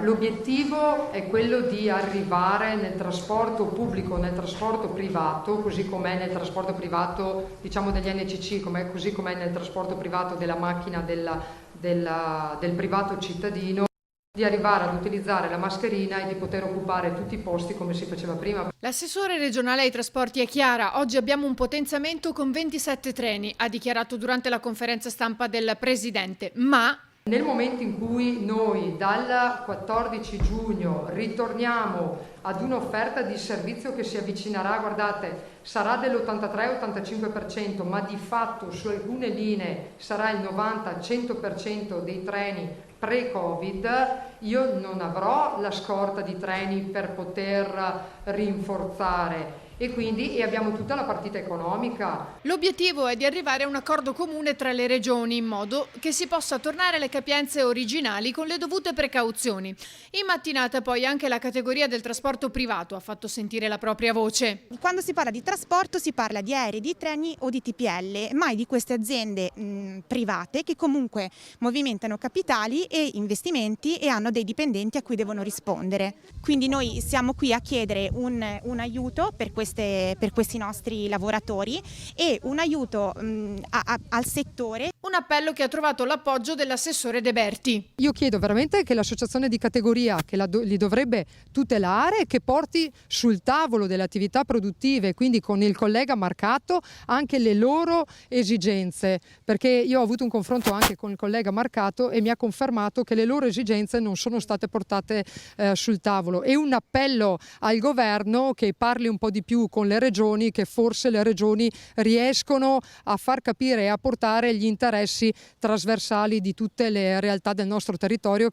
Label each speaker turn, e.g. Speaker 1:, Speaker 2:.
Speaker 1: L'obiettivo è quello di arrivare nel trasporto pubblico, nel trasporto privato, così com'è nel trasporto privato diciamo degli NCC, così com'è nel trasporto privato della macchina del privato cittadino, di arrivare ad utilizzare la mascherina e di poter occupare tutti i posti come si faceva prima.
Speaker 2: L'assessore regionale ai trasporti è Chiara. Oggi abbiamo un potenziamento con 27 treni, ha dichiarato durante la conferenza stampa del presidente, ma
Speaker 1: nel momento in cui noi dal 14 giugno ritorniamo ad un'offerta di servizio che si avvicinerà, guardate, sarà dell'83-85%, ma di fatto su alcune linee sarà il 90-100% dei treni pre-Covid, io non avrò la scorta di treni per poter rinforzare e abbiamo tutta la partita economica.
Speaker 2: L'obiettivo è di arrivare a un accordo comune tra le regioni in modo che si possa tornare alle capienze originali con le dovute precauzioni. In mattinata poi anche la categoria del trasporto privato ha fatto sentire la propria voce.
Speaker 3: Quando si parla di trasporto si parla di aerei, di treni o di TPL, mai di queste aziende private che comunque movimentano capitali e investimenti e hanno dei dipendenti a cui devono rispondere. Quindi noi siamo qui a chiedere un aiuto per questi nostri lavoratori e un aiuto al settore.
Speaker 2: Un appello che ha trovato l'appoggio dell'assessore De Berti.
Speaker 1: Io chiedo veramente che l'associazione di categoria che li dovrebbe tutelare, che porti sul tavolo delle attività produttive, quindi con il collega Marcato, anche le loro esigenze, perché io ho avuto un confronto anche con il collega Marcato e mi ha confermato che le loro esigenze non sono state portate sul tavolo. E un appello al governo che parli un po' di più con le regioni, che forse le regioni riescono a far capire e a portare gli interessi trasversali di tutte le realtà del nostro territorio.